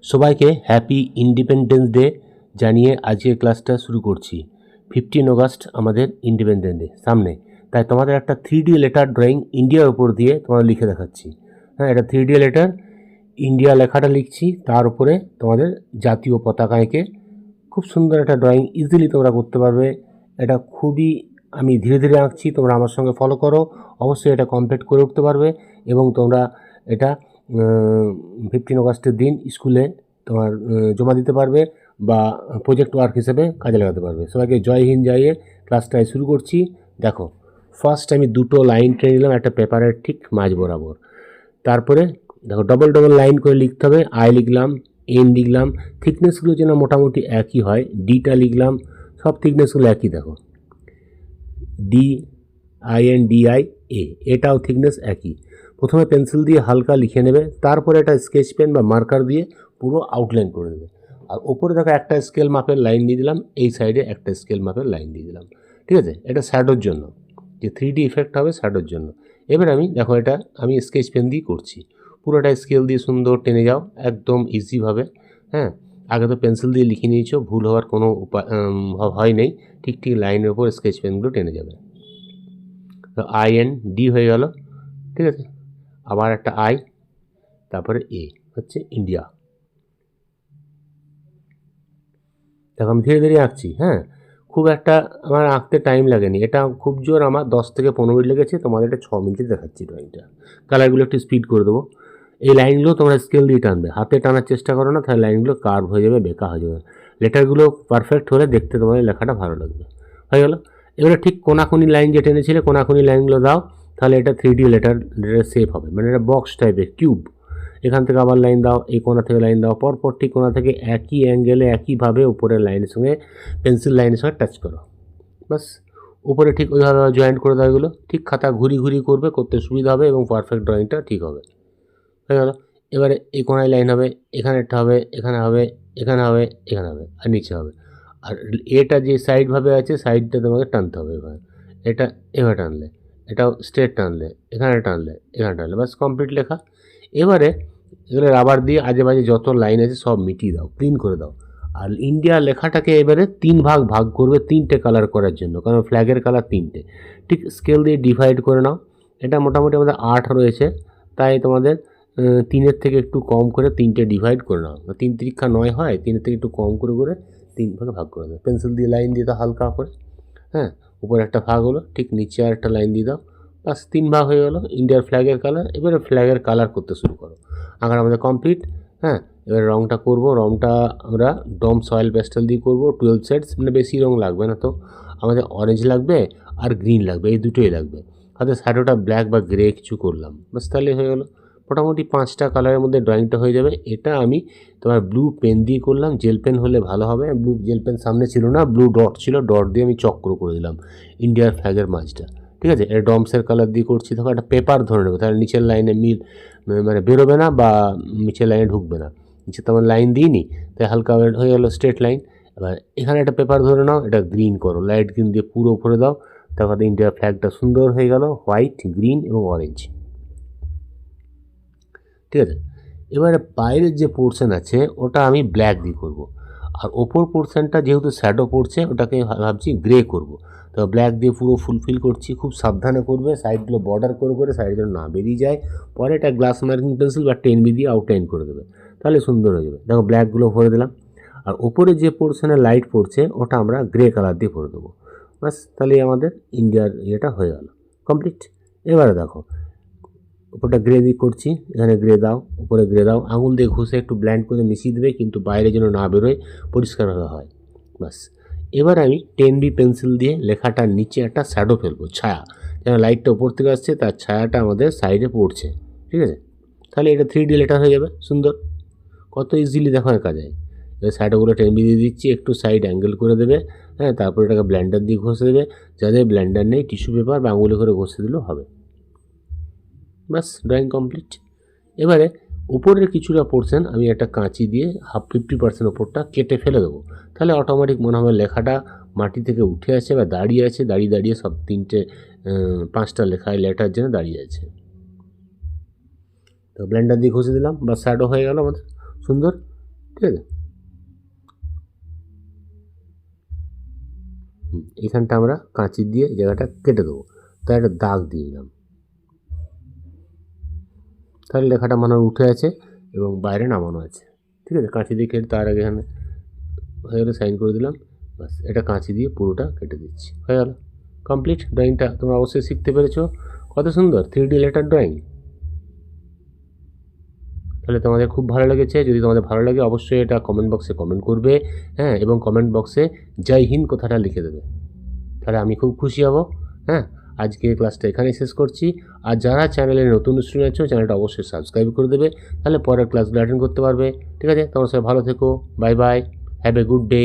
সবাইকে happy independence day জানিয়ে আজকের ক্লাসটা শুরু করছি। 15 অগস্ট আমাদের ইন্ডিপেন্ডেন্স ডে সামনে, তাই তোমাদের একটা 3D লেটার ড্রয়িং ইন্ডিয়ার উপর দিয়ে তোমাদের লিখে দেখাচ্ছি। হ্যাঁ, এটা 3D লেটার, ইন্ডিয়া লেখাটা লিখছি, তার উপরে তোমাদের জাতীয় পতাকা এঁকে খুব সুন্দর একটা ড্রয়িং ইজিলি তোমরা করতে পারবে। এটা খুবই আমি ধীরে ধীরে আঁকছি, তোমরা আমার সঙ্গে ফলো করো, অবশ্যই এটা কমপ্লিট করে উঠতে পারবে এবং তোমরা এটা 15 অগস্টের দিন স্কুলে তোমার জমা দিতে পারবে বা প্রজেক্ট ওয়ার্ক হিসেবে কাজে লাগাতে পারবে। সবাইকে জয় হিন্দ জানিয়ে ক্লাসটায় শুরু করছি। দেখো, ফার্স্ট আমি দুটো লাইন টেনে নিলাম একটা পেপারের ঠিক মাঝ বরাবর। তারপরে দেখো ডবল ডবল লাইন করে লিখতে হবে। আই লিখলাম, এন লিখলাম, থিকনেসগুলো যেন মোটামুটি একই হয়। ডিটা লিখলাম, সব থিকনেসগুলো একই। দেখো DINDI এ, এটাও থিকনেস একই। প্রথমে পেন্সিল দিয়ে হালকা লিখে নেবে, তারপরে একটা স্কেচ পেন বা মার্কার দিয়ে পুরো আউটলাইন করে দেবে। আর ওপরে দেখো একটা স্কেল মাপের লাইন দিয়ে দিলাম, এই সাইডে একটা স্কেল মাপের লাইন দিয়ে দিলাম। ঠিক আছে, এটা শ্যাডোর জন্য, যে 3D ইফেক্ট হবে শ্যাডোর জন্য। এবার আমি দেখো এটা আমি স্কেচ পেন দিয়ে করছি, পুরোটা স্কেল দিয়ে সুন্দর টেনে যাও একদম ইজিভাবে। হ্যাঁ, আগে তো পেন্সিল দিয়ে লিখে নিয়েছো, ভুল হওয়ার কোনো হয় নেই। ঠিক ঠিক লাইনের ওপর স্কেচ পেনগুলো টেনে যাবে। IND হয়ে গেল। ঠিক আছে, আবার একটা আই, তারপরে এ হচ্ছে ইন্ডিয়া। দেখো আমি ধীরে ধীরে আঁকছি। হ্যাঁ, খুব একটা আমার আঁকতে টাইম লাগেনি, এটা খুব জোর আমার 10 থেকে 15 মিনিট লেগেছে। তোমাদের এটা 6 মিনিটে দেখাচ্ছি ড্রয়িংটা। কালারগুলো একটু স্পিড করে দেবো। এই লাইনগুলো তোমরা স্কেল দিয়ে টানবে, হাতে টানার চেষ্টা করো না, তাহলে লাইনগুলো কার্ভ হয়ে যাবে, বেঁকা হয়ে যাবে। লেটারগুলো পারফেক্ট হলে দেখতে তোমাদের লেখাটা ভালো লাগবে। হয়ে গেল। এবারে ঠিক কোনাকুনি লাইন যে টেনেছিলে কোনাকুনি লাইনগুলো দাও, তাহলে এটা 3D লেটার শেপ হবে, মানে এটা বক্স টাইপের কিউব। এখান থেকে আবার লাইন দাও, এই কোণা থেকে লাইন দাও, পরপর ঠিক কোণা থেকে একই অ্যাঙ্গেলে একইভাবে উপরের লাইনের সঙ্গে পেন্সিল লাইনের সঙ্গে টাচ করো। বাস, উপরে ঠিক ওইভাবে জয়েন্ট করে দাও। এগুলো ঠিক খাতা ঘুরি ঘুরি করবে, করতে সুবিধা হবে এবং পারফেক্ট ড্রয়িংটা ঠিক হবে। হয়ে গেল। এবারে এই কোণায় লাইন হবে, এখানে একটা হবে, এখানে হবে, এখানে হবে, এখানে হবে, আর নিচে হবে। আর এটা যে সাইডভাবে আছে, সাইডটা তোমাকে টানতে হবে এভাবে। এটা এভাবে টানলে, এটাও স্ট্রেট টানলে, এখানে টানলে, এখানে টানলে, বাস কমপ্লিট লেখা। এবারে এগুলো রাবার দিয়ে আজে বাজে যত লাইন আছে সব মিটিয়ে দাও, ক্লিন করে দাও। আর ইন্ডিয়া লেখাটাকে এবারে 3 ভাগ ভাগ করবে 3টে কালার করার জন্য, কারণ ফ্ল্যাগের কালার 3টে। ঠিক স্কেল দিয়ে ডিভাইড করে নাও। এটা মোটামুটি আমাদের 8 রয়েছে, তাই তোমাদের 3-এর থেকে একটু কম করে 3টে ডিভাইড করে নাও। 3 তিরিক্ষা 9 হয়, 3-এর থেকে একটু কম করে করে 3 ভাগে ভাগ করে দাও। পেন্সিল দিয়ে লাইন দিয়ে দাও হালকা করে। হ্যাঁ, উপরে একটা ভাগ হলো, ঠিক নিচে আর একটা লাইন দিয়ে দাও। বাস 3 ভাগ হয়ে গেল ইন্ডিয়ার ফ্ল্যাগের কালার। এবারে ফ্ল্যাগের কালার করতে শুরু করো। আঁকাটা আমাদের কমপ্লিট। হ্যাঁ, এবার রঙটা করব। রঙটা আমরা ডম সয়েল প্যাস্টেল দিয়ে করব, 12 শেডস, মানে বেশি রঙ লাগবে না। তো আমাদের অরেঞ্জ লাগবে আর গ্রিন লাগবে, এই দুটোই লাগবে। হাতে শ্যাডোটা ব্ল্যাক বা গ্রে কিছু করলাম, বাস তাহলে হয়ে গেলো। মোটামুটি 5টা কালারের মধ্যে ড্রয়িংটা হয়ে যাবে। এটা আমি তোমার ব্লু পেন দিয়ে করলাম, জেল পেন হলে ভালো হবে। ব্লু জেল পেন সামনে ছিল না, ব্লু ডট ছিল, ডট দিয়ে আমি চক্র করে দিলাম ইন্ডিয়ার ফ্ল্যাগের মাঝটা। ঠিক আছে, এটা ডমসের কালার দিয়ে করছি। তখন একটা পেপার ধরে নেবে, তাহলে নিচের লাইনে মানে বেরোবে না বা নিচের লাইনে ঢুকবে না। নিচে তো আমার লাইন দিইনি, তাই হালকা হয়ে গেলো স্ট্রেট লাইন। এবার এখানে একটা পেপার ধরে নাও, এটা গ্রিন করো, লাইট গ্রিন দিয়ে পুরো উপরে দাও। তারপরে ইন্ডিয়ার ফ্ল্যাগটা সুন্দর হয়ে গেল, হোয়াইট, গ্রিন এবং অরেঞ্জ। ঠিক আছে, এবারে বাইরের যে পোর্শন আছে ওটা আমি ব্ল্যাক দিয়ে করব। আর ওপর পোর্শনটা যেহেতু শ্যাডো পড়ছে, ওটাকে ভাবছি গ্রে করব। তো ব্ল্যাক দিয়ে পুরো ফুলফিল করছি। খুব সাবধানে করবে, সাইডগুলো বর্ডার করে করে সাইড যেন না বেরিয়ে যায়। পরে এটা গ্লাস মার্কিং পেন্সিল বা 10B দিয়ে আউটলাইন করে দেবে, তাহলে সুন্দর হয়ে যাবে। দেখো ব্ল্যাকগুলো ভরে দিলাম। আর ওপরে যে পোর্শনে লাইট পড়ছে ওটা আমরা গ্রে কালার দিয়ে ভরে দেবো। বাস, তাহলে আমাদের ইন্ডিয়ার ইয়েটা হয়ে গেল কমপ্লিট। এবারে দেখো উপরটা গ্রে দিয়ে করছি, এখানে গ্রে দাও, উপরে গ্রে দাও, আঙুল দিয়ে ঘষে একটু ব্ল্যান্ড করে মিশিয়ে দেবে, কিন্তু বাইরে যেন না বেরোয়, পরিষ্কারভাবে হয়। বাস, এবার আমি 10B পেন্সিল দিয়ে লেখাটার নিচে একটা শ্যাডো ফেলবো, ছায়া, যেন লাইটটা উপর থেকে আসছে তার ছায়াটা আমাদের সাইডে পড়ছে। ঠিক আছে, তাহলে এটা 3D লেটার হয়ে যাবে সুন্দর। কত ইজিলি দেখো একা যায়। এবার শ্যাডোগুলো 10B দিয়ে দিচ্ছি, একটু সাইড অ্যাঙ্গেল করে দেবে। হ্যাঁ, তারপরে এটাকে ব্লেন্ডার দিয়ে ঘষে দেবে। যাদের ব্লেন্ডার নেই টিস্যু পেপার বা আঙুলে করে ঘষে দিলেও হবে। বাস, ড্রয়িং কমপ্লিট। এবারে উপরের কিছুটা পোর্শন আমি একটা কাঁচি দিয়ে 50% ওপরটা কেটে ফেলে দেবো, তাহলে অটোমেটিক মনে হবে লেখাটা মাটি থেকে উঠে আসে বা দাঁড়িয়ে আছে। দাঁড়িয়ে দাঁড়িয়ে সব 5টা লেখায় লেটার যেন দাঁড়িয়ে আছে। তো ব্লেন্ডার দিয়ে ঘষে দিলাম, বা শ্যাডো হয়ে গেল আমাদের সুন্দর। ঠিক আছে। এখানটা আমরা কাঁচি দিয়ে জায়গাটা কেটে দেবো, তাই একটা দাগ দিয়ে দিলাম। তাহলে লেখাটা মনে হয় উঠে আছে এবং বাইরে নামানো আছে। ঠিক আছে, কাঁচি দিয়ে কেটে তার আগে এখানে হয়ে গেলে সাইন করে দিলাম। বাস, এটা কাঁচি দিয়ে পুরোটা কেটে দিচ্ছি, হয়ে গেল কমপ্লিট। ড্রয়িংটা তোমরা অবশ্যই শিখতে পেরেছো। কত সুন্দর 3D লেটার ড্রয়িং। তাহলে তোমাদের খুব ভালো লেগেছে। যদি তোমাদের ভালো লাগে অবশ্যই এটা কমেন্ট বক্সে কমেন্ট করবে, হ্যাঁ, এবং কমেন্ট বক্সে জয় হিন্দ কথাটা লিখে দেবে, তাহলে আমি খুব খুশি হব। হ্যাঁ, আজকে ক্লাসটা এখানেই শেষ করছি। আর যারা চ্যানেলে নতুন স্টুডেন্ট আছো চ্যানেলটা অবশ্যই সাবস্ক্রাইব করে দেবে, তাহলে পরের ক্লাসগুলো অ্যাটেন্ড করতে পারবে। ঠিক আছে, তোমার সবাই ভালো থেকো, bye bye, have a good day.